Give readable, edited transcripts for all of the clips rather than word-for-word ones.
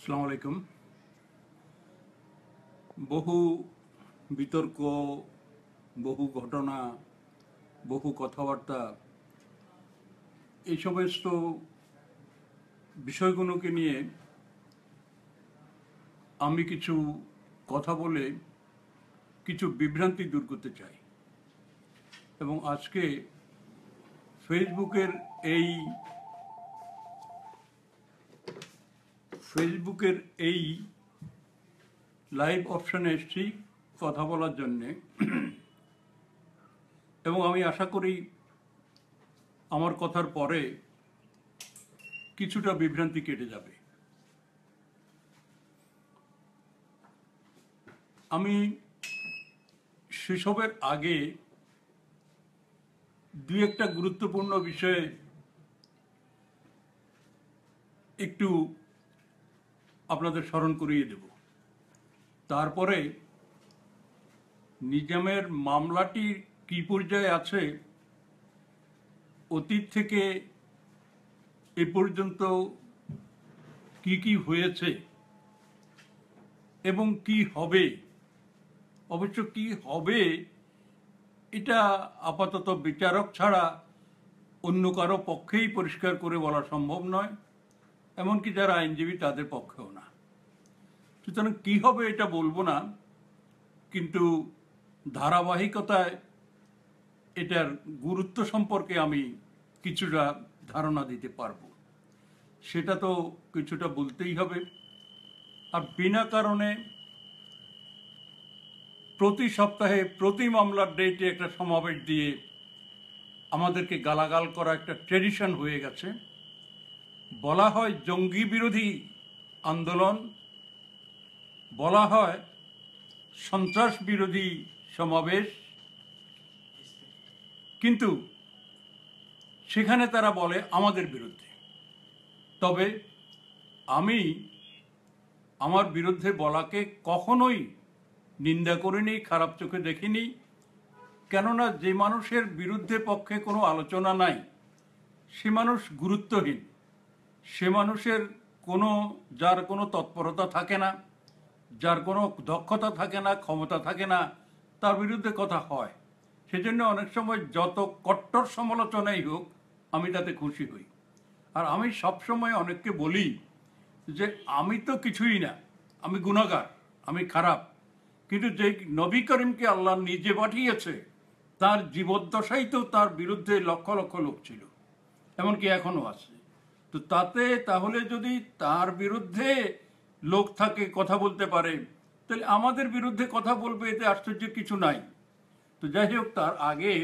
আসসালামু আলাইকুম। বহু বিতর্ক, বহু ঘটনা, বহু কথাবার্তা, এই সমস্ত বিষয়গুলোকে নিয়ে আমি কিছু কথা বলে কিছু বিভ্রান্তি দূর করতে চাই। এবং আজকে ফেসবুকের এই লাইভ অপশানে এসেছি কথা বলার জন্যে। এবং আমি আশা করি আমার কথার পরে কিছুটা বিভ্রান্তি কেটে যাবে। আমি সেসবের আগে দুই একটা গুরুত্বপূর্ণ বিষয়ে একটু আপনাদের স্মরণ করিয়ে দেব। তারপরে নিজামের মামলাটি কী পর্যায়ে আছে, অতীত থেকে এ পর্যন্ত কি কি হয়েছে এবং কি হবে, অবশ্য কি হবে এটা আপাতত বিচারক ছাড়া অন্য কারো পক্ষেই পরিষ্কার করে বলা সম্ভব নয়, এমনকি যারা আইনজীবী তাদের পক্ষেও না। সুতরাং কী হবে এটা বলবো না, কিন্তু ধারাবাহিকতায় এটার গুরুত্ব সম্পর্কে আমি কিছুটা ধারণা দিতে পারবো। সেটা তো কিছুটা বলতেই হবে। আর বিনা কারণে প্রতি সপ্তাহে প্রতি মামলার ডেটে একটা সমাবেশ দিয়ে আমাদেরকে গালাগাল করা একটা ট্রেডিশন হয়ে গেছে। বলা হয় জঙ্গি বিরোধী আন্দোলন, বলা হয় সন্ত্রাস বিরোধী সমাবেশ, কিন্তু সেখানে তারা বলে আমাদের বিরুদ্ধে। তবে আমি আমার বিরুদ্ধে বলাকে কখনোই নিন্দা করিনি, খারাপ চোখে দেখিনি। কেননা যে মানুষের বিরুদ্ধে পক্ষে কোনো আলোচনা নাই সে মানুষ গুরুত্বহীন, সে মানুষের যার কোনো তৎপরতা থাকে না, যার কোনো দক্ষতা থাকে না, ক্ষমতা থাকে না, তার বিরুদ্ধে কথা হয়। সেজন্য অনেক সময় যত কট্টর সমালোচনাই হোক আমি তাতে খুশি হই। আর আমি সবসময় অনেককে বলি যে আমি তো কিছুই না, আমি গুনাহগার, আমি খারাপ, কিন্তু যে নবী করিমকে আল্লাহ নিজে পাঠিয়েছে তার জীবদ্দশাই তো তার বিরুদ্ধে লক্ষ লক্ষ লোক ছিল, এমনকি এখনো আছে। তো তাহলে যদি তার বিরুদ্ধে লোক থাকে, কথা বলতে পারে, তাহলে আমাদের বিরুদ্ধে কথা বলবে, এতে আশ্চর্যের কিছু নাই। তো যাই হোক, তার আগে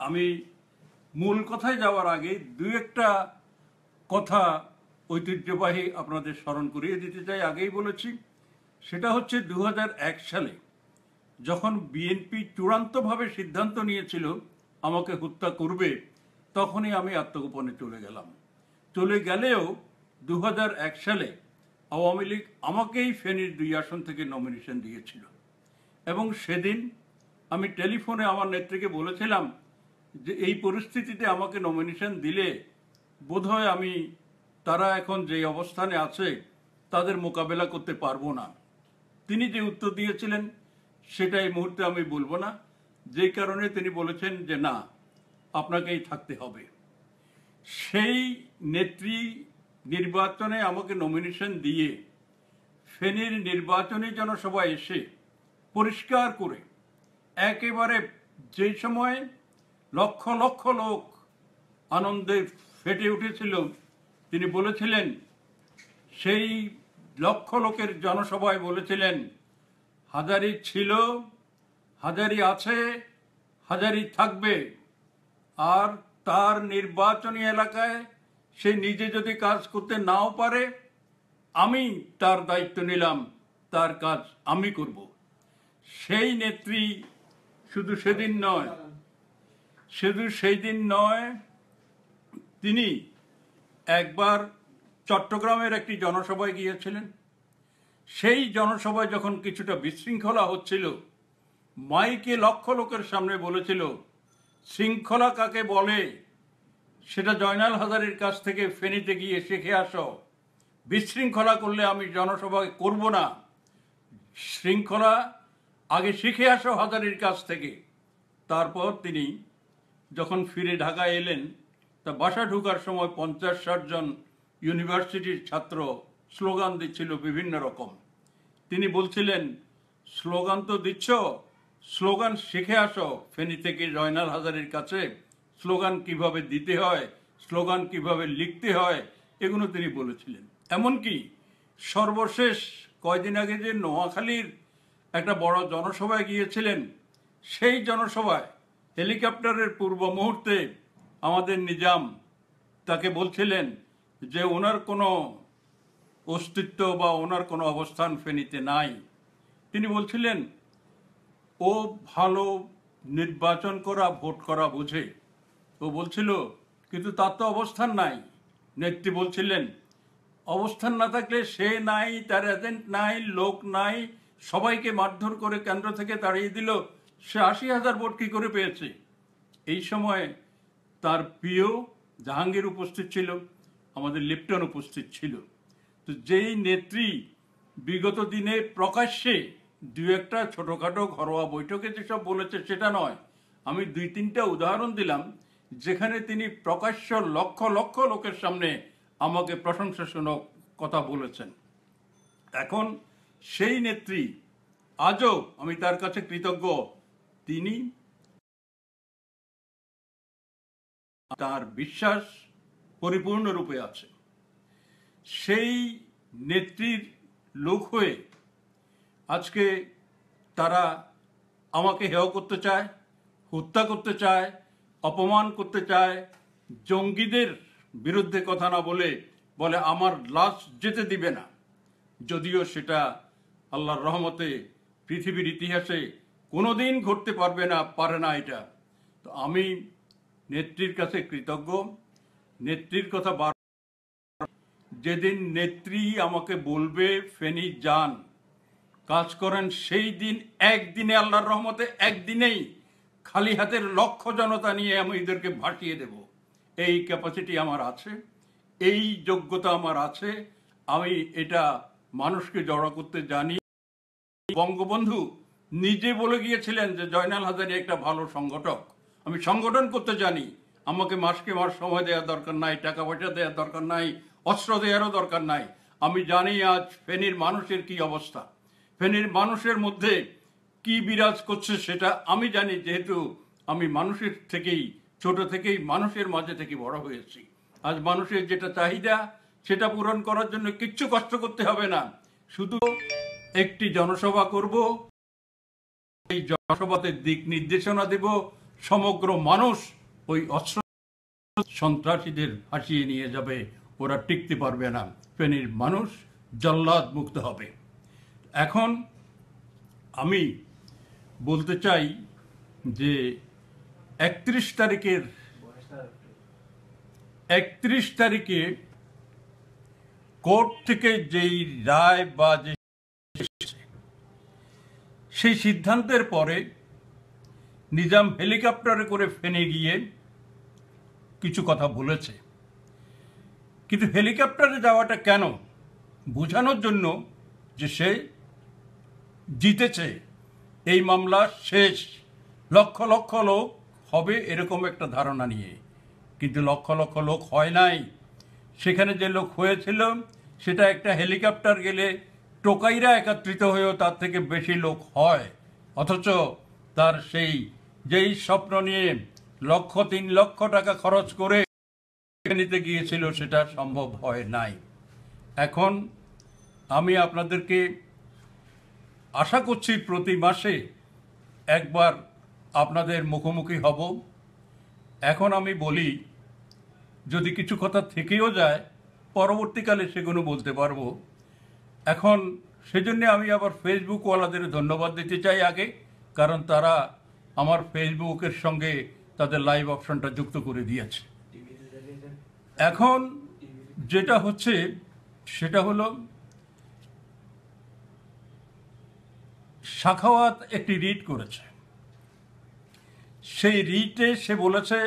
আমি মূল কথায় যাওয়ার আগে দুই একটা কথা ঐতিহ্যবাহী আপনাদের স্মরণ করিয়ে দিতে চাই। আগেই বলেছি, সেটা হচ্ছে 2001 সালে যখন বিএনপি চূড়ান্তভাবে সিদ্ধান্ত নিয়েছিল আমাকে হত্যা করবে, তখনই আমি আত্মগোপনে চলে গেলেও 2001 সালে আওয়ামী লীগ আমাকেই ফেনীর 2 আসন থেকে নমিনেশন দিয়েছিল। এবং সেদিন আমি টেলিফোনে আমার নেত্রীকে বলেছিলাম যে এই পরিস্থিতিতে আমাকে নমিনেশন দিলে বোধহয় তারা এখন যে অবস্থানে আছে তাদের মোকাবেলা করতে পারবো না। তিনি যে উত্তর দিয়েছিলেন সেটা এই মুহূর্তে আমি বলবো না, যেই কারণে তিনি বলেছেন যে না, আপনাকেই থাকতে হবে। সেই নেত্রী নির্বাচনে আমাকে নমিনেশন দিয়ে ফেনীর নির্বাচনী জনসভায় এসে পরিষ্কার করে একেবারে যে সময় লক্ষ লক্ষ লোক আনন্দে ফেটে উঠেছিল, তিনি বলেছিলেন, সেই লক্ষ লোকের জনসভায় বলেছিলেন, হাজারী ছিল, হাজারী আছে, হাজারী থাকবে। আর তার নির্বাচনী এলাকায় সে নিজে যদি কাজ করতে নাও পারে, আমি তার দায়িত্ব নিলাম, তার কাজ আমি করব। সেই নেত্রী শুধু সেই দিন নয়, তিনি একবার চট্টগ্রামের একটি জনসভায় গিয়েছিলেন। সেই জনসভায় যখন কিছুটা বিশৃঙ্খলা হচ্ছিল, মাইকে লক্ষ লোকের সামনে বলেছিল, শৃঙ্খলা কাকে বলে সেটা জয়নাল হাজারীর কাছ থেকে ফেনীতে গিয়ে শিখে আসো। বিশৃঙ্খলা করলে আমি জনসভা করব না। শৃঙ্খলা আগে শিখে আসো হাজারীর কাছ থেকে। তারপর তিনি যখন ফিরে ঢাকায় এলেন, তা বাসা ঢোকার সময় 50-60 জন ইউনিভার্সিটির ছাত্র স্লোগান দিচ্ছিল বিভিন্ন রকম। তিনি বলছিলেন, স্লোগান তো দিচ্ছ, স্লোগান শিখে আসো ফেনী থেকে জয়নাল হাজারীর কাছে। স্লোগান কিভাবে দিতে হয়, স্লোগান কিভাবে লিখতে হয়, এগুলো তিনি বলেছিলেন। এমনকি সর্বশেষ কয়দিন আগে যে নোয়াখালীর একটা বড় জনসভায় গিয়েছিলেন, সেই জনসভায় হেলিকপ্টারের পূর্ব মুহূর্তে আমাদের নিজাম তাকে বলছিলেন যে ওনার কোনো অস্তিত্ব বা ওনার কোনো অবস্থান ফেনীতে নাই। তিনি বলছিলেন ও ভালো নির্বাচন করা, ভোট করা বোঝে। ও বলছিল কিন্তু তার তো অবস্থান নাই। নেত্রী বলছিলেন অবস্থান না থাকলে সে নাই, তার এজেন্ট নাই, লোক নাই, সবাইকে মারধর করে কেন্দ্র থেকে তাড়িয়ে দিল, সে 80,000 ভোট কী করে পেয়েছে। এই সময় তার প্রিয় জাহাঙ্গীর উপস্থিত ছিল, আমাদের লিপ্টন উপস্থিত ছিল। তো যেই নেত্রী বিগত দিনে প্রকাশ্যে দু একটা ছোটোখাটো ঘরোয়া বৈঠকে যেসব বলেছে সেটা নয়, আমি 2-3টা উদাহরণ দিলাম যেখানে তিনি প্রকাশ্য লক্ষ লক্ষ লোকের সামনে আমাকে প্রশংসাসূচক কথা বলেছেন। এখন সেই নেত্রী, আজও আমি তার কাছে কৃতজ্ঞ, তিনি তার বিশ্বাস পরিপূর্ণরূপে আছে। সেই নেত্রীর লোক হয়ে আজকে তারা আমাকে হেয় করতে চায়, হত্যা করতে চায়, অপমান করতে চায়, জঙ্গিদের বিরুদ্ধে কথা না বলে বলে আমার লাশ যেতে দিবে না। যদিও সেটা আল্লাহর রহমতে পৃথিবীর ইতিহাসে কোনোদিন ঘটতে পারে না এটা। তো আমি নেত্রীর কাছে কৃতজ্ঞ। নেত্রীর কথা যেদিন নেত্রী আমাকে বলবে ফেনী যান, কাজ করেন, সেই দিন একদিনে, আল্লাহর রহমতে একদিনেই খালি হাতের লক্ষ জনতা নিয়ে আমি এদেরকে ভাসিয়ে দেব। এই ক্যাপাসিটি আমার আছে, এই যোগ্যতা আমার আছে। আমি এটা মানুষকে জড়ো করতে জানি। বঙ্গবন্ধু নিজে বলে গিয়েছিলেন যে জয়নাল হাজারী একটা ভালো সংগঠক। আমি সংগঠন করতে জানি। আমাকে মাসকে মাস সময় দেওয়ার দরকার নাই, টাকা পয়সা দেওয়ার দরকার নাই, অস্ত্র দেওয়ারও দরকার নাই। আমি জানি আজ ফেনীর মানুষের কি অবস্থা, ফেনীর মানুষের মধ্যে কি বিরাজ করছে সেটা আমি জানি, যেহেতু আমি মানুষের থেকেই, ছোট থেকেই মানুষের মাঝে থেকে বড় হয়েছি। আজ মানুষের যেটা চাহিদা সেটা পূরণ করার জন্য কিচ্ছু কষ্ট করতে হবে না, শুধু একটি জনসভা করব, এই জনসভাতে দিক নির্দেশনা দেব, সমগ্র মানুষ ওই অস্ত্র সন্ত্রাসীদের হাসিয়ে নিয়ে যাবে, ওরা টিকতে পারবে না, ফেনীর মানুষ জল্লাদ মুক্ত হবে। এখন আমি বলতে চাই যে 31 তারিখে কোর্ট থেকে যেই রায় বা যে সেই সিদ্ধান্তের পরে নিজাম হেলিকপ্টারে করে ফেনী গিয়ে কিছু কথা বলেছে। কিন্তু হেলিকপ্টারে যাওয়াটা কেন? বোঝানোর জন্য যে সে জিতেছে, এই মামলা শেষ, লক্ষ লক্ষ লোক হবে এরকম একটা ধারণা নিয়ে। কিন্তু লক্ষ লক্ষ লোক হয় নাই। সেখানে যে লোক হয়েছিল সেটা একটা হেলিকপ্টার গেলে টোকাইরা একত্রিত হয়েও তার থেকে বেশি লোক হয়, অথচ তার সেই যেই স্বপ্ন নিয়ে 3 লক্ষ টাকা খরচ করে নিতে গিয়েছিল সেটা সম্ভব হয় নাই। এখন আমি আপনাদেরকে আশা করছি প্রতি মাসে একবার আপনাদের মুখোমুখি হব। এখন আমি বলি, যদি কিছু কথা থেকেও যায় পরবর্তীকালে সেগুলো বলতে পারবো। এখন সেজন্য আমি আবার ফেসবুকওয়ালাদের ধন্যবাদ দিতে চাই আগে, কারণ তারা আমার ফেসবুকের সঙ্গে তাদের লাইভ অপশনটা যুক্ত করে দিয়েছে। এখন যেটা হচ্ছে সেটা হলো, সাখাওয়াত একটি রিট করেছে। সেই রিটে সে বলেছে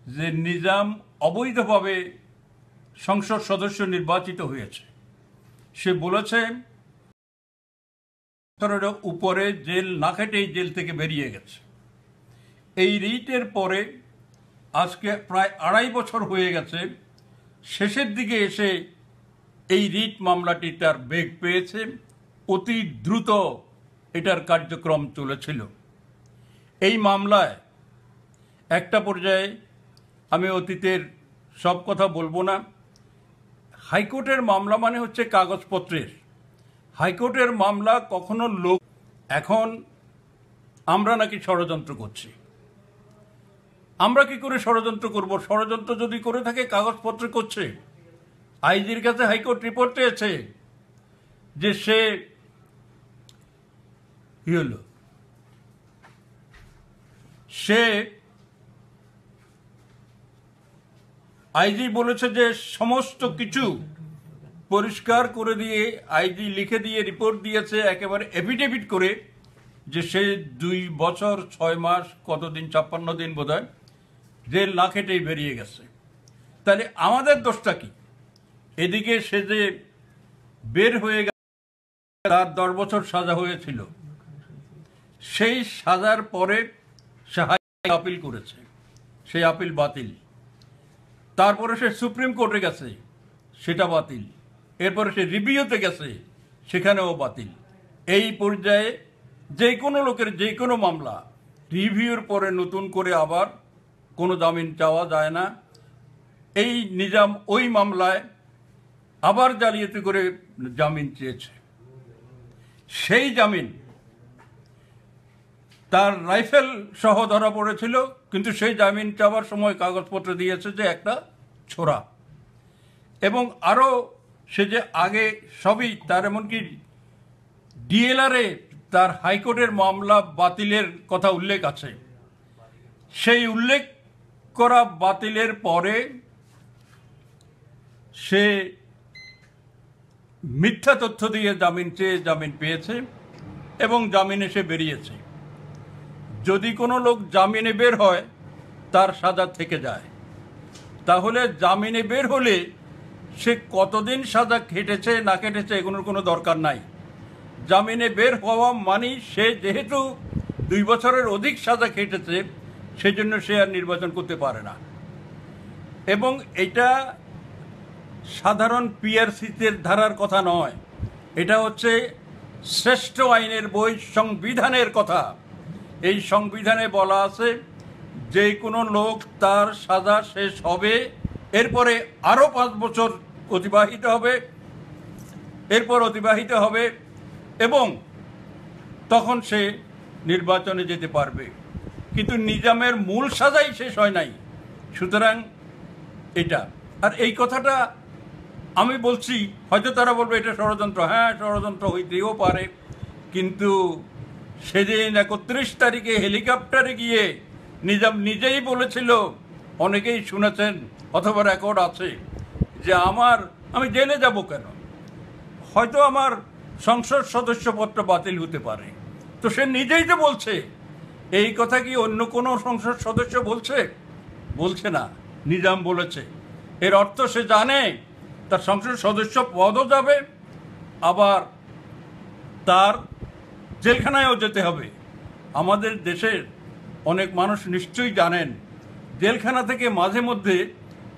যে নিজাম অবৈধভাবে সংসদ সদস্য নির্বাচিত হয়েছে, সে বলেছে উপরে জেল না খেটেই জেল থেকে বেরিয়ে গেছে। এই রিটের পরে আজকে প্রায় 2.5 বছর হয়ে গেছে, শেষের দিকে এসে এই রিট মামলাটি তার বেগ পেয়েছে। অতি দ্রুত এটার কার্যক্রম চলেছিল। এই মামলায় একটা পর্যায়ে, আমি অতীতের সব কথা বলবো না, হাইকোর্টের মামলা মানে হচ্ছে কাগজপত্রের। হাইকোর্টের মামলা কখনো লোক, এখন আমরা নাকি ষড়যন্ত্র করছি। আমরা কি করে ষড়যন্ত্র করব? ষড়যন্ত্র যদি করে থাকে কাগজপত্র করছে। আইজির কাছে হাইকোর্ট রিপোর্ট চেয়েছে যে সে কি হলো, সে আইজি বলেছে যে সমস্ত কিছু পরিষ্কার করে দিয়ে, আইজি লিখে দিয়ে রিপোর্ট দিয়েছে একেবারে এফিডেভিট করে, যে সে 2 বছর 6 মাস কতদিন 56 দিন বোধহয় জেল না খেটেই বেরিয়ে গেছে। তাহলে আমাদের দোষটা কি? এদিকে সে যে বের হয়ে গেছে, তার 10 বছর সাজা হয়েছিল, সেই সাজার পরে সে আপিল করেছে, সেই আপিল বাতিল। তারপরে সে সুপ্রিম কোর্টে গেছে, সেটা বাতিল। এরপরে সে রিভিউতে গেছে, সেখানেও বাতিল। এই পর্যায়ে যে কোনো লোকের যে কোনো মামলা রিভিউর পরে নতুন করে আবার কোনো জামিন চাওয়া যায় না। এই নিজাম ওই মামলায় আবার জালিয়াতি করে জামিন চেয়েছে। সেই জামিন তার রাইফেল সহ ধরা পড়েছিল, কিন্তু সেই জামিন চাওয়ার সময় কাগজপত্র দিয়েছে যে একটা ছোরা। এবং আরও সে যে আগে সবই তার, এমনকি ডিএলআরে তার হাইকোর্টের মামলা বাতিলের কথা উল্লেখ আছে। সেই উল্লেখ করা বাতিলের পরে সে মিথ্যা তথ্য দিয়ে জামিন চেয়ে জামিন পেয়েছে এবং জামিনে সে বেরিয়েছে। যদি কোনো লোক জামিনে বের হয় তার সাজা থেকে যায়, তাহলে জামিনে বের হলে সে কতদিন সাজা খেটেছে না খেটেছে এগুলোর কোনো দরকার নাই। জামিনে বের হওয়া মানে সে যেহেতু 2 বছরের অধিক সাজা খেটেছে, সেজন্য সে আর নির্বাচন করতে পারে না। এবং এটা সাধারণ পিআরসিতে ধারার কথা নয়, এটা হচ্ছে শ্রেষ্ঠ আইনের বই, সংবিধানের কথা। এই সংবিধানে বলা আছে যে কোনো লোক তার সাজা শেষ হবে, এরপরে আরও 5 বছর অতিবাহিত হবে, এরপর অতিবাহিত হবে এবং তখন সে নির্বাচনে যেতে পারবে। কিন্তু নিজামের মূল সাজাই শেষ হয় নাই। সুতরাং এটা, আর এই কথাটা আমি বলছি, হয়তো তারা বলবে এটা ষড়যন্ত্র। হ্যাঁ, ষড়যন্ত্র হইতেও পারে, কিন্তু সেদিন 31 তারিখে হেলিকপ্টারে গিয়ে নিজাম নিজেই বলেছিল, অনেকেই শুনেছেন অথবা রেকর্ড আছে, যে আমি জেলে যাব কেন, হয়তো আমার সংসদ সদস্যপত্র বাতিল হতে পারে। তো সে নিজেই তো বলছে। এই কথা কি অন্য কোনো সংসদ সদস্য বলছে? বলছে না, নিজাম বলেছে। এর অর্থ সে জানে তার সংসদ সদস্য পদও যাবে, আবার তার জেলখানায়ও যেতে হবে। আমাদের দেশের অনেক মানুষ নিশ্চয়ই জানেন, জেলখানা থেকে মাঝে মধ্যে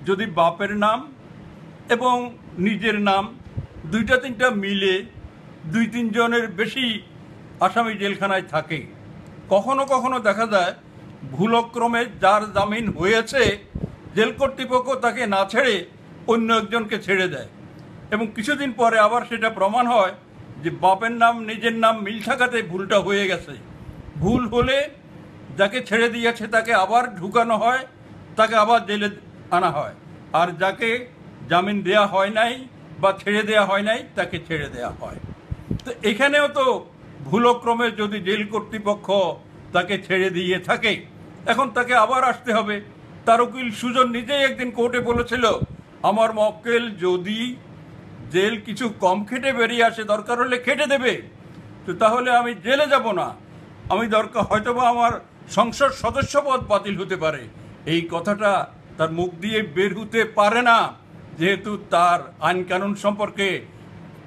যদি বাপের নাম এবং নিজের নাম 2-3টা মিলে 2-3 জনের বেশি আসামি জেলখানায় থাকে। কখনো কখনো দেখা যায় ভুলক্রমে যার জামিন হয়েছে, জেল কর্তৃপক্ষ তাকে না ছেড়ে অন্য একজনকে ছেড়ে দেয়, এবং কিছুদিন পরে আবার সেটা প্রমাণ হয় যে বাপের নাম নিজের নাম মিল থাকাতে ভুলটা হয়ে গেছে। ভুল হলে যাকে ছেড়ে দিয়েছে তাকে আবার ঢুকানো হয়, তাকে আবার জেলে আনা হয়, আর যাকে জামিন দেয়া হয় নাই বা ছেড়ে দেয়া হয় নাই তাকে ছেড়ে দেয়া হয়। তো এখানেও তো ভুলক্রমে যদি জেল কর্তৃপক্ষ তাকে ছেড়ে দিয়ে থাকে, এখন তাকে আবার আসতে হবে। তার উকিল সুজন নিজেই একদিন কোর্টে বলেছিল, আমার মক্কেল যদি জেল কিছু কম খেটে বেরিয়ে আসে, দরকার হলে খেটে দেবে, তো তাহলে আমি জেলে যাব না, আমি দরকার হয়তোবা আমার সংসদ সদস্য পদ বাতিল হতে পারে। এই কথাটা তার মুখ দিয়ে বের হতে পারে না, যেহেতু তার আইন কানুন সম্পর্কে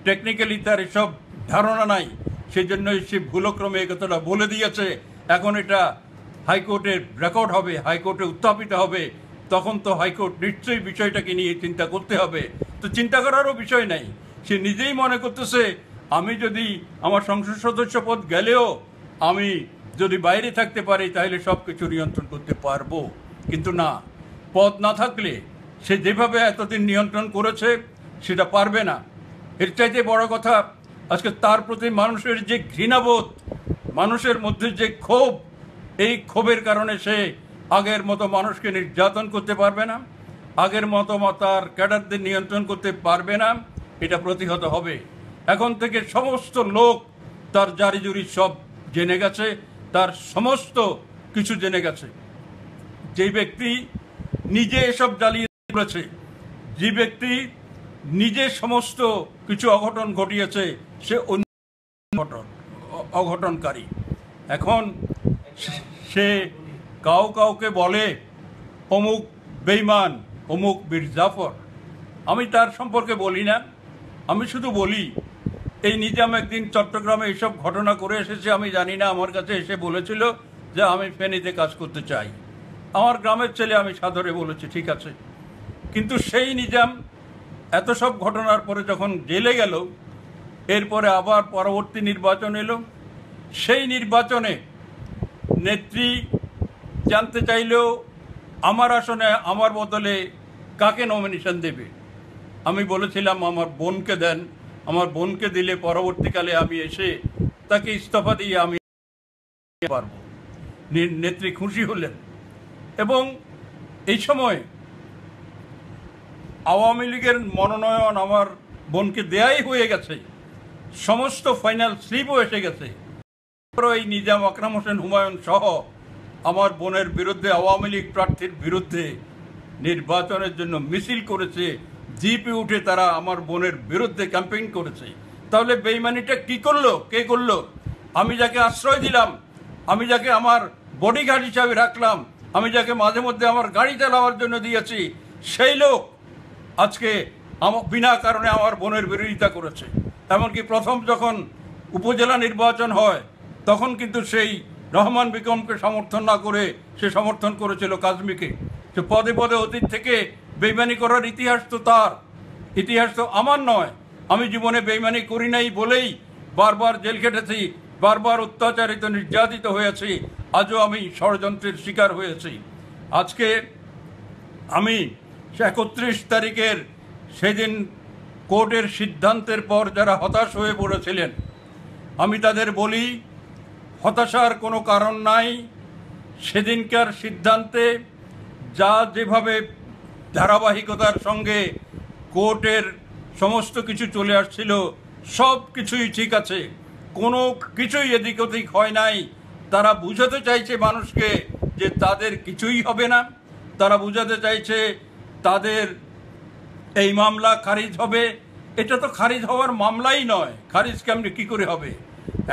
টেকনিক্যালি তার এসব ধারণা নাই, সেই জন্যই সে ভুলক্রমে এই কথাটা বলে দিয়েছে। এখন এটা হাইকোর্টের রেকর্ড হবে, হাইকোর্টে উত্থাপিত হবে, তখন তো হাইকোর্ট নিশ্চয়ই বিষয়টাকে নিয়ে চিন্তা করতে হবে। তো চিন্তা করারও বিষয় নাই, সে নিজেই মনে করতেছে আমি যদি আমার সংসদ সদস্য পদ গেলেও আমি যদি বাইরে থাকতে পারি তাহলে সব কিছু নিয়ন্ত্রণ করতে পারবো। কিন্তু না, পদ না থাকলে সে যেভাবে এতদিন নিয়ন্ত্রণ করেছে সেটা পারবে না। এর চাইতে বড় কথা, আজকে তার প্রতি মানুষের যে ঘৃণাবোধ, মানুষের মধ্যে যে ক্ষোভ, এই ক্ষোভের কারণে সে আগের মতো মানুষকে নির্যাতন করতে পারবে না, আগের মতো তার ক্যাডারদের নিয়ন্ত্রণ করতে পারবে না। এটা প্রতিহত হবে। এখন থেকে সমস্ত লোক তার জারিজুরি সব জেনে গেছে, তার সমস্ত কিছু জেনে গেছে। যে ব্যক্তি নিজে এসব জ্বালিয়ে করেছে, যে ব্যক্তি নিজে সমস্ত কিছু অঘটন ঘটিয়েছে, সে অঘটনকারী। এখন সে কাউকে বলে অমুক বেঈমান, অমুক বীর জাফর। আমি তার সম্পর্কে বলি না, আমি শুধু বলি এই নিজাম একদিন চট্টগ্রামে এইসব ঘটনা করে এসেছে। আমি জানি না, আমার কাছে এসে বলেছিল যে আমি ফেনীতে কাজ করতে চাই। আমার গ্রামের ছেলে, আমি সাদরে বলেছি ঠিক আছে। কিন্তু সেই নিজাম এত সব ঘটনার পরে যখন জেলে গেল, এরপরে আবার পরবর্তী নির্বাচন এলো। সেই নির্বাচনে নেত্রী জানতে চাইলেও আমার আসনে আমার বদলে কাকে নমিনেশন দেবে। আমি বলেছিলাম আমার বোনকে দেন, আমার বোনকে দিলে পরবর্তীকালে আমি এসে তাকে ইস্তফা দিয়ে আমি পারব। নেত্রী খুশি হলেন। এবং এই সময় আওয়ামী লীগের মনোনয়ন আমার বোনকে দেয়াই হয়ে গেছে, সমস্ত ফাইনাল স্লিপও এসে গেছে। এই নিজাম আকরাম হোসেন হুমায়ুন সহ আমার বোনের বিরুদ্ধে, আওয়ামী লীগ প্রার্থীর বিরুদ্ধে নির্বাচনের জন্য মিছিল করেছে, জিপে উঠে তারা আমার বোনের বিরুদ্ধে ক্যাম্পেইন করেছে। তাহলে বেইমানিটা কি করলো, কে করলো? আমি যাকে আশ্রয় দিলাম, আমি যাকে আমার বডিগার্ড হিসাবে রাখলাম, আমি যাকে মাঝে মধ্যে আমার গাড়ি চালাবার জন্য দিয়েছি, সেই লোক আজকে বিনা কারণে আমার বোনের বিরোধিতা করেছে। এমনকি প্রথম যখন উপজেলা নির্বাচন হয় তখন কিন্তু সেই রহমান বিক্রমকে সমর্থন না করে সে সমর্থন করেছিল কাজমিকে। সে পদে পদে অতীত থেকে বেইমানি করার ইতিহাস তো তার, ইতিহাস তো আমার নয়। আমি জীবনে বেইমানি করি নাই বলেই বারবার জেল খেটেছি, বারবার অত্যাচারিত নির্যাতিত হয়েছি, আজও আমি ষড়যন্ত্রের শিকার হয়েছি। আজকে আমি 31 তারিখের সেদিন কোর্টের সিদ্ধান্তের পর যারা হতাশ হয়ে পড়েছিলেন, আমি তাদের বলি হতাশার কোনো কারণ নাই। সেদিনকার সিদ্ধান্তে যা যেভাবে ধারাবাহিকতার সঙ্গে কোর্টের সমস্ত কিছু চলে আসছিল, সব কিছুই ঠিক আছে, কোনো কিছুই এদিক ওদিক হয় নাই। তারা বুঝাতে চাইছে মানুষকে যে তাদের কিছুই হবে না, তারা বুঝাতে চাইছে তাদের এই মামলা খারিজ হবে। এটা তো খারিজ হওয়ার মামলাই নয়, খারিজ কেমনি কী করে হবে?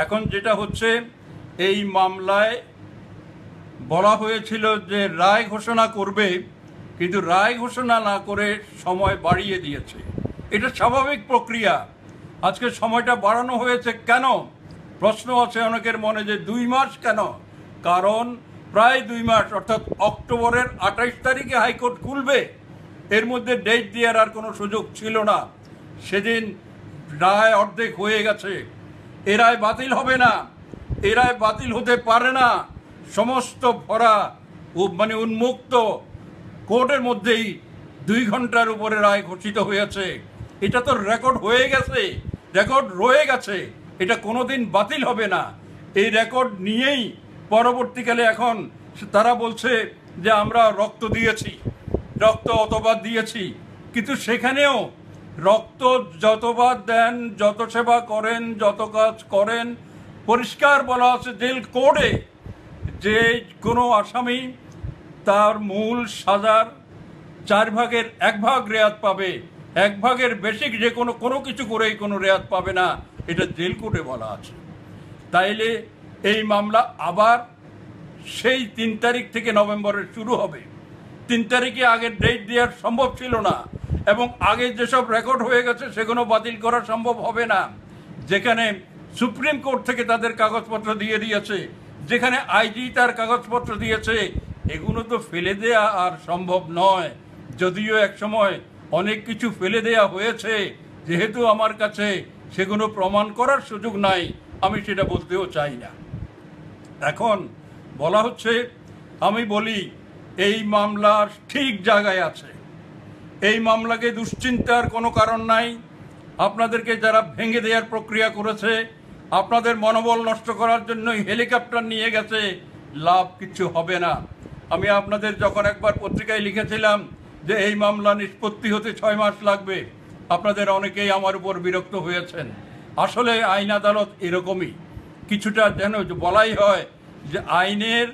এখন যেটা হচ্ছে, এই মামলায় বলা হয়েছিল যে রায় ঘোষণা করবে, কিন্তু রায় ঘোষণা না করে সময় বাড়িয়ে দিয়েছে। এটা স্বাভাবিক প্রক্রিয়া। আজকে সময়টা বাড়ানো হয়েছে কেন? প্রশ্ন আছে অনেকের মনে যে 2 মাস কেন? কারণ প্রায় 2 মাস, অর্থাৎ অক্টোবরের 28 তারিখে হাইকোর্ট খুলবে। এর মধ্যে ডেট দেওয়ার আর কোনো সুযোগ ছিল না। সেদিন রায় অর্ধেক হয়ে গেছে। এ রায় বাতিল হবে না, এ রায় বাতিল হতে পারে না। সমস্ত ভরা উন্মুক্ত কোর্টের মধ্যেই 2 ঘন্টার উপরে রায় ঘোষিত হয়েছে। এটা তো রেকর্ড হয়ে গেছে, রেকর্ড রয়ে গেছে, এটা কোনোদিন বাতিল হবে না। এই রেকর্ড নিয়েই পরবর্তীকালে এখন তারা বলছে যে আমরা রক্ত দিয়েছি, রক্ত অতবার দিয়েছি। কিন্তু সেখানেও রক্ত যতবার দেন, যত সেবা করেন, যত কাজ করেন, পরিষ্কার বলা আছে জেল কোডে যে কোনো আসামি তার মূল সাজার 4 ভাগের 1 ভাগ রেয়াত পাবে, 1 ভাগের বেশি যে কোনো কিছু করেই কোনো রেয়াত পাবে না, এটা জেল কোডে বলা আছে। তাইলে এই মামলা আবার সেই 3 তারিখ থেকে নভেম্বরের শুরু হবে। 3 তারিখে আগের ডেট দেওয়ার সম্ভব ছিল না, এবং আগে যেসব রেকর্ড হয়ে গেছে সেগুলো বাতিল করা সম্ভব হবে না। যেখানে সুপ্রিম কোর্ট থেকে তাদের কাগজপত্র দিয়ে দিয়েছে, যেখানে আইজি তার কাগজপত্র দিয়েছে, এগুলো তো ফেলে দেয়া আর সম্ভব নয়। যদিও একসময় অনেক কিছু ফেলে দেয়া হয়েছে, যেহেতু আমার কাছে সেগুলো প্রমাণ করার সুযোগ নাই, আমি সেটা বলতেও চাই না। এখন বলা হচ্ছে, আমি বলি এই মামলা ঠিক জায়গায় আছে। এই মামলাকে দুশ্চিন্তার কোনো কারণ নাই। আপনাদেরকে যারা ভেঙে দেওয়ার প্রক্রিয়া করেছে, আপনাদের মনোবল নষ্ট করার জন্য হেলিকপ্টার নিয়ে গেছে, লাভ কিছু হবে না। আমি আপনাদের যখন একবার পত্রিকায় লিখেছিলাম যে এই মামলা নিষ্পত্তি হতে 6 মাস লাগবে, আপনাদের অনেকেই আমার উপর বিরক্ত হয়েছেন। আসলে আইন আদালত এরকমই, কিছুটা যেন বলাই হয় যে আইনের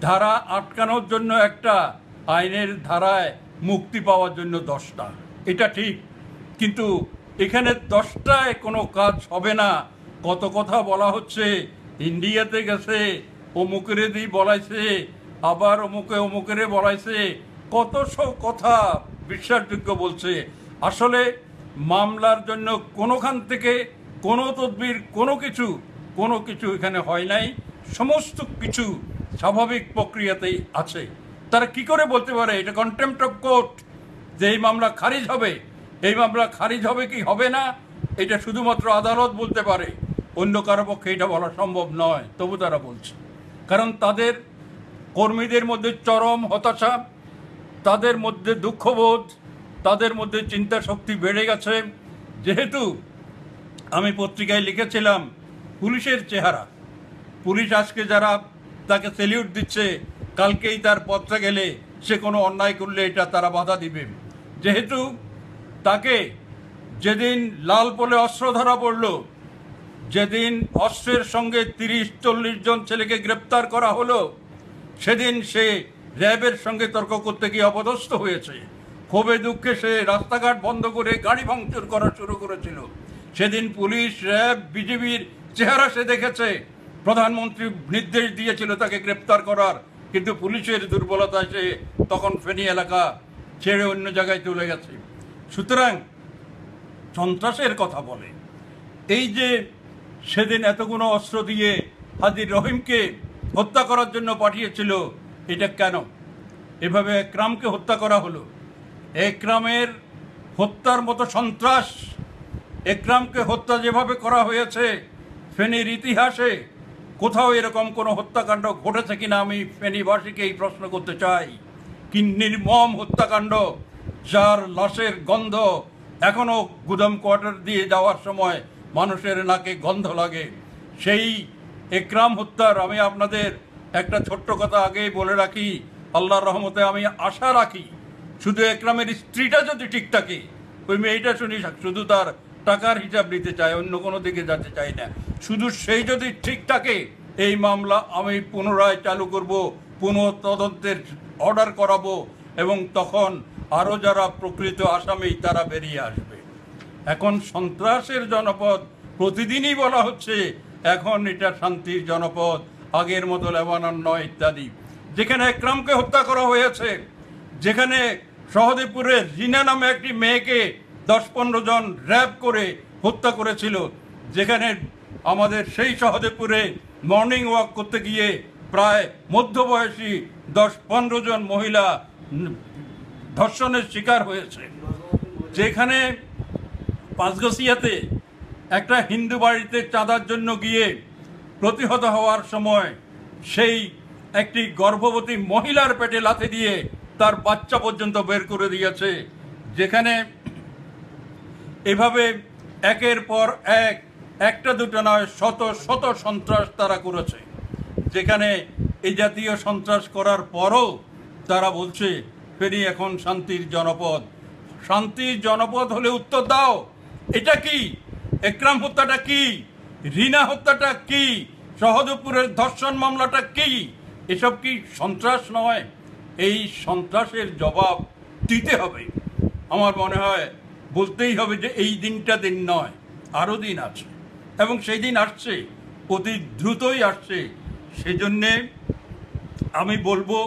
ধারা আটকানোর জন্য একটা, আইনের ধারায় মুক্তি পাওয়ার জন্য 10টা। এটা ঠিক, কিন্তু এখানে 10টায় কোনো কাজ হবে না। কত কথা বলা হচ্ছে, ইন্ডিয়াতে গেছে, অমুকেরে দিয়ে বলাইছে, আবার অমুকেরে বলাইছে, কত সব কথা বিশ্বাসযোগ্য বলছে। আসলে মামলার জন্য কোনোখান থেকে কোনো তদবির কোনো কিছু এখানে হয় নাই। সমস্ত কিছু স্বাভাবিক প্রক্রিয়াতেই আছে। তারা কি করে বলতে পারে এটা কন্টেম্পট অফ কোর্ট, যে এই মামলা খারিজ হবে? এই মামলা খারিজ হবে কি হবে না, এটা শুধুমাত্র আদালত বলতে পারে, অন্য কারো পক্ষে এটা বলা সম্ভব নয়। তবু তারা বলছে, কারণ তাদের কর্মীদের মধ্যে চরম হতাশা, তাদের মধ্যে দুঃখবোধ, তাদের মধ্যে চিন্তা শক্তি বেড়ে গেছে। যেহেতু আমি পত্রিকায় লিখেছিলাম পুলিশের চেহারা, পুলিশ আজকে যারা তাকে সেলিউট দিচ্ছে, কালকেই তার পত্রে গেলে সে কোনো অন্যায় করলে এটা তারা বাধা দিবে। যেহেতু তাকে যেদিন লাল পোলে অস্ত্র ধরা পড়ল, যেদিন অস্ত্রের সঙ্গে 30-40 জন ছেলেকে গ্রেপ্তার করা হলো, সেদিন সে র্যাবের সঙ্গে তর্ক করতে গিয়ে অপদস্থ হয়েছে। ক্ষোভে দুঃখে সে রাস্তাঘাট বন্ধ করে গাড়ি ভাঙচুর করা শুরু করেছিল। সেদিন পুলিশ, র্যাব, বিজিবির চেহারা সে দেখেছে। প্রধানমন্ত্রী নির্দেশ দিয়েছিল তাকে গ্রেপ্তার করার, কিন্তু পুলিশের দুর্বলতায় সে তখন ফেনী এলাকা ছেড়ে অন্য জায়গায় চলে গেছে। সুতরাং সন্ত্রাসের কথা বলে, এই যে সেদিন এতগুলো অস্ত্র দিয়ে হাজী রহিমকে হত্যা করার জন্য পাঠিয়েছিল, এটা কেন? এভাবে একরামকে হত্যা করা হলো। একরামের হত্যার মতো সন্ত্রাস, একরামকে হত্যা যেভাবে করা হয়েছে, ফেনীর ইতিহাসে কোথাও এরকম কোনো হত্যাকাণ্ড ঘটেছে কিনা আমি ফেনীবাসীকে এই প্রশ্ন করতে চাই। কি নির্মম হত্যাকাণ্ড, যার লাশের গন্ধ এখনো গুদাম কোয়ার্টার দিয়ে যাওয়ার সময় মানুষের নাকে গন্ধ লাগে। সেই একরাম হত্যার আমি আপনাদের একটা ছোট্ট কথা আগেই বলে রাখি, আল্লাহর রহমতে আমি আশা রাখি শুধু একরামের স্ত্রীটা যদি ঠিক থাকে, ওই মেয়েটা শুনি শুধু তার টাকার হিসাব নিতে চায়, অন্য কোনো দিকে যেতে চাই না, শুধু সেই যদি ঠিক থাকে, এই মামলা আমি পুনরায় চালু করব, পুনঃ তদন্তের অর্ডার করাবো, এবং তখন আরও যারা প্রকৃত আসামি তারা বেরিয়ে আসবে। এখন সন্ত্রাসের জনপদ প্রতিদিনই বলা হচ্ছে, এখন এটা শান্তির জনপদ, আগের মতো লেবানন নয় ইত্যাদি। যেখানে একরামকে হত্যা করা হয়েছে, যেখানে সহদেবপুরের রিনা নামে একটি মেয়েকে 10-15 জন র্যাব করে হত্যা করেছিল, যেখানে আমাদের সেই সহদেবপুরে মর্নিং ওয়াক করতে গিয়ে প্রায় মধ্যবয়সী 10-15 জন মহিলা ধর্ষণের শিকার হয়েছে, যেখানে পাঁচগছিয়াতে একটা হিন্দু বাড়িতে চাঁদার জন্য গিয়ে প্রতিহত হওয়ার সময় সেই একটি গর্ভবতী মহিলার পেটে লাথি দিয়ে তার বাচ্চা পর্যন্ত বের করে দিয়েছে। যেখানে এভাবে একের পর একটা দুটো নয় শত শত সন্ত্রাস তারা করেছে, যেখানে এই জাতীয় সন্ত্রাস করার পরও তারা বলছে ফেনী এখন শান্তির জনপদ। শান্তির জনপদ হলে উত্তর দাও, এটা কি? একরাম হত্যাটা কি? রিনা হত্যাটা কি? সহদেবপুরের ধর্ষণ মামলাটা কি? এসব কি সন্ত্রাস নয়? এই সন্ত্রাসের জবাব দিতে হবে। আমার মনে হয় বলতেই হবে যে এই দিনটা দিন নয়, আরও দিন আছে, এবং সেই দিন আসছে, অতি দ্রুতই আসছে। সেজন্যে আমি বলবো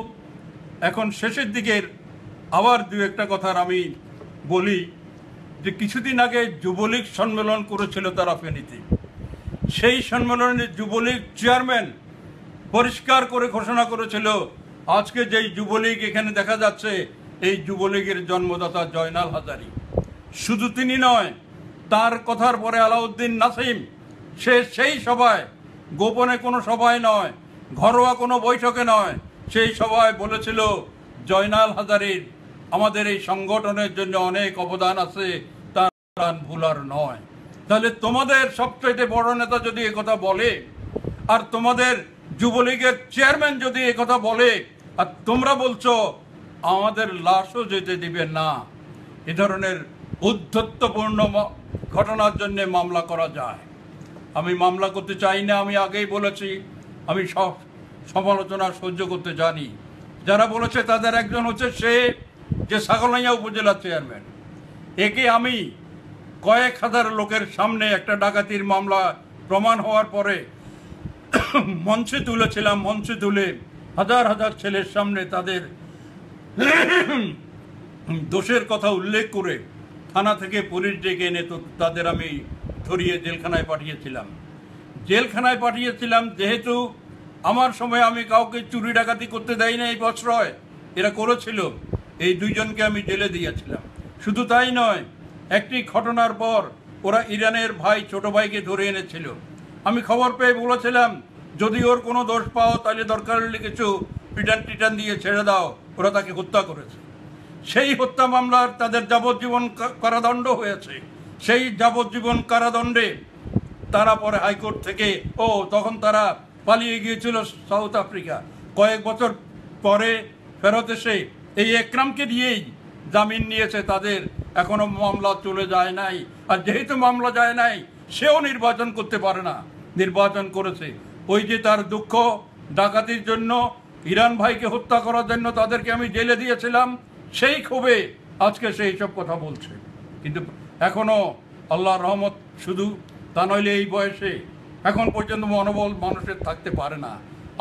এখন শেষের দিকের আবার দু একটা কথার আমি বলি যে কিছুদিন আগে যুবলীগ সম্মেলন করেছিল তারা ফেনীতে। সেই সম্মেলনে যুবলীগ চেয়ারম্যান পরিষ্কার করে ঘোষণা করেছিল আজকে যেই যুবলীগ এখানে দেখা যাচ্ছে এই যুবলীগের জন্মদাতা জয়নাল হাজারী। শুধু তিনি নয়, তার কথার পরে আলাউদ্দিন নাসিম সেই সভায়, গোপনে কোনো সভায় নয়, ঘরোয়া কোনো বৈঠকে নয়, সেই সভায় বলেছিল জয়নাল হাজারীর আমাদের এই সংগঠনের জন্য অনেক অবদান আছে, তার ভুলার নয়। তাহলে তোমাদের সবচেয়ে বড় নেতা যদি একথা বলে, আর তোমাদের যুবলীগের চেয়ারম্যান যদি একথা বলে, আর তোমরা বলছো আমাদের লাশও যেতে দিবে না, এ ধরনের উদ্ধত্তপূর্ণ ঘটনার জন্য মামলা করা যায়। আমি মামলা করতে চাই না, আমি আগেই বলেছি আমি সব সমালোচনা সহ্য করতে জানি। যারা বলেছে তাদের একজন হচ্ছে সে যে ছাগলনাইয়া উপজেলা চেয়ারম্যান। একে আমি কয়েক হাজার লোকের সামনে একটা ডাকাতির মামলা প্রমাণ হওয়ার পরে মঞ্চে তুলেছিলাম। মঞ্চে তুলে হাজার হাজার ছেলের সামনে তাদের দোষের কথা উল্লেখ করে থানা থেকে পুলিশ ডেকে এনে তো তাদের আমি ধরিয়ে জেলখানায় পাঠিয়েছিলাম। যেহেতু আমার সময় আমি কাউকে চুরি ডাকাতি করতে দেয় না, এই প্রশ্রয় এরা করেছিল, এই দুইজনকে আমি জেলে দিয়েছিলাম। শুধু তাই নয়, একটি ঘটনার পর ওরা ইরানের ভাই ছোট ভাইকে ধরে এনেছিল। আমি খবর পেয়ে বলেছিলাম যদি ওর কোনো দোষ পাও তাহলে দরকার হলে কিছু পিটান দিয়ে ছেড়ে দাও। ওরা তাকে হত্যা করেছে। সেই হত্যা মামলার তাদের যাবজ্জীবন কারাদণ্ড হয়েছে। সেই যাবজ্জীবন কারাদণ্ডে তারা পরে হাইকোর্ট থেকে তখন তারা পালিয়ে গিয়েছিল সাউথ আফ্রিকা। কয়েক বছর পরে ফেরত এসে এই একরামকে দিয়েই জামিন নিয়েছে। তাদের এখনো মামলা চলে যায় নাই। আর যেহেতু মামলা যায় নাই, সেও নির্বাচন করতে পারে না। নির্বাচন করেছে। ওই যে তার দুঃখ, ডাকাতির জন্য, ইরান ভাইকে হত্যা করার জন্য তাদেরকে আমি জেলে দিয়েছিলাম, সেই ক্ষোভে আজকে সেই সব কথা বলছে। কিন্তু এখনো আল্লাহর রহমত শুধু তা নইলে এই বয়সে এখন পর্যন্ত মনোবল মানুষের থাকতে পারে না।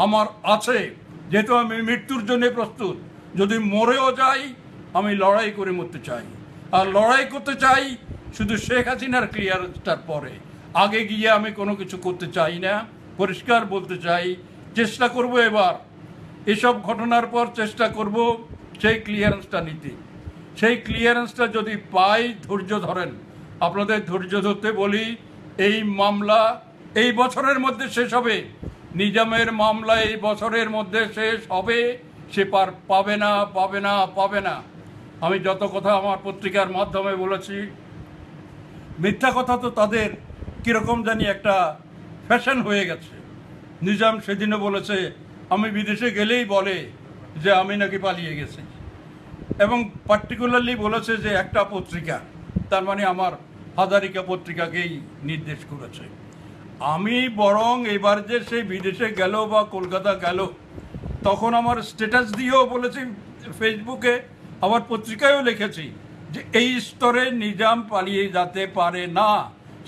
আমার আছে, যেহেতু আমি মৃত্যুর জন্য প্রস্তুত। যদি মরেও যাই আমি লড়াই করে মরতে চাই। আর লড়াই করতে চাই শুধু শেখ হাসিনার ক্লিয়ারেন্সটার পরে। আগে গিয়ে আমি কোনো কিছু করতে চাই না। পরিষ্কার বলতে চাই, চেষ্টা করব এবার এসব ঘটনার পর চেষ্টা করব সেই ক্লিয়ারেন্সটা নিতে। সেই ক্লিয়ারেন্সটা যদি পাই, ধৈর্য ধরেন। আপনাদের ধৈর্য ধরতে বলি। এই মামলা এই বছরের মধ্যে শেষ হবে। নিজামের মামলা এই বছরের মধ্যে শেষ হবে। সে পাবে না। আমি যত কথা আমার পত্রিকার মাধ্যমে বলেছি, মিথ্যা কথা তো তাদের কীরকম জানি একটা ফ্যাশন হয়ে গেছে। নিজাম সেদিনও বলেছে আমি বিদেশে গেলেই বলে যে আমি নাকি পালিয়ে গেছি, এবং পার্টিকুলারলি বলেছে যে একটা পত্রিকা, তার মানে আমার হাজারিকা পত্রিকাকেই নির্দেশ করেছে। আমি বরং এবার যে সে বিদেশে গেল বা কলকাতা গেল, তখন আমার স্ট্যাটাস দিয়েও বলেছি ফেসবুকে, আবার পত্রিকায়ও লিখেছি যে এই স্তরে নিজাম পালিয়ে যেতে পারে না।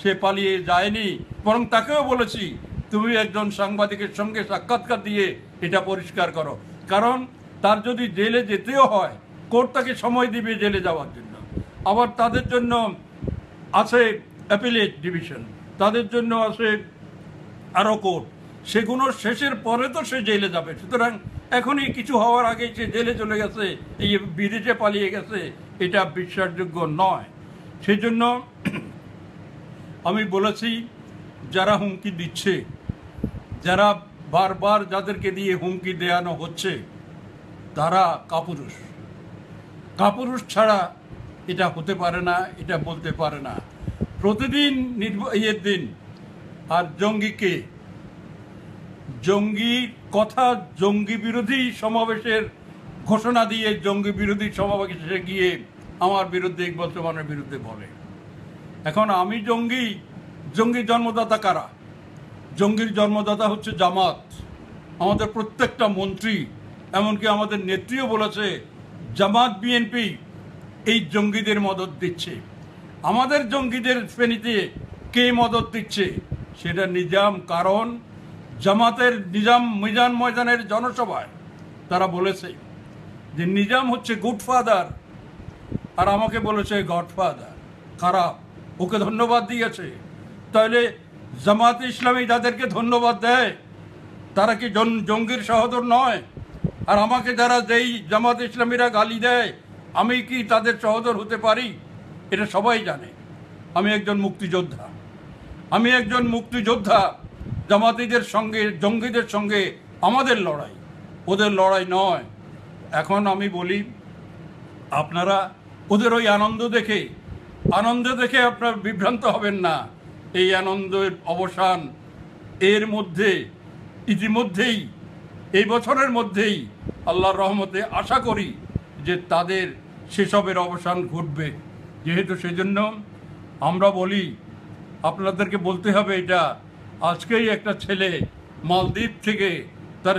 সে পালিয়ে যায়নি, বরং তাকেও বলেছি তুমি একজন সাংবাদিকের সঙ্গে সাক্ষাৎকার দিয়ে এটা পরিষ্কার করো। কারণ তার যদি জেলে যেতেও হয়, কোর্ট তাকে সময় দিবে জেলে যাওয়ার জন্য। আবার তাদের জন্য আছে অ্যাপিলেট ডিভিশন, তাদের জন্য আছে আরও কোর্ট। সেগুলো শেষের পরে তো সে জেলে যাবে। সুতরাং এখনই কিছু হওয়ার আগে সে জেলে চলে গেছে, এই বিদেশে পালিয়ে গেছে, এটা বিশ্বাসযোগ্য নয়। সেই জন্য আমি বলেছি যারা হুমকি দিচ্ছে, যারা বারবার যাদেরকে দিয়ে হুমকি দেওয়ানো হচ্ছে, তারা কাপুরুষ ছাড়া এটা হতে পারে না, এটা বলতে পারে না। প্রতিদিন ইয়ের দিন আর জঙ্গিকে, জঙ্গির কথা, জঙ্গি বিরোধী সমাবেশের ঘোষণা দিয়ে জঙ্গি বিরোধী সমাবেশে গিয়ে আমার বিরুদ্ধে, ইকবাল চৌহানের বিরুদ্ধে বলে। এখন আমি জঙ্গির জন্মদাতা কারা? জঙ্গির জন্মদাতা হচ্ছে জামাত। আমাদের প্রত্যেকটা মন্ত্রী, এমনকি আমাদের নেত্রীও বলেছে জামাত বিএনপি এই জঙ্গিদের মদত দিচ্ছে। আমাদের জঙ্গিদের ফেনীতে কে মদত দিচ্ছে? সেটা নিজাম। কারণ জামাতের মিজান ময়দানের জনসভায় তারা বলেছে যে নিজাম হচ্ছে গুডফাদার আর আমাকে বলেছে গডফাদার, খারাপ, ওকে ধন্যবাদ দিয়েছে। তাহলে জামাত ইসলামী যাদেরকে ধন্যবাদ দেয় তারা কি জঙ্গির সহোদর নয়? আর আমাকে যারা যেই জামাত ইসলামীরা গালি দেয় আমি কি তাদের সহোদর হতে পারি? এটা সবাই জানে। আমি একজন মুক্তিযোদ্ধা, আমি একজন মুক্তিযোদ্ধা। জামাতিদের সঙ্গে জঙ্গিদের সঙ্গে আমাদের লড়াই, ওদের লড়াই নয়। এখন আমি বলি, আপনারা ওদের ওই আনন্দ দেখে আপনারা বিভ্রান্ত হবেন না। এই আনন্দের অবসান এর মধ্যে ইতিমধ্যেই এই বছরের মধ্যেই আল্লাহর রহমতে আশা করি যে তাদের সেসবের অবসান ঘটবে। যেহেতু সেজন্য আমরা বলি, আপনাদেরকে বলতে হবে এটা, আজকেই একটা ছেলে মালদ্বীপ থেকে তার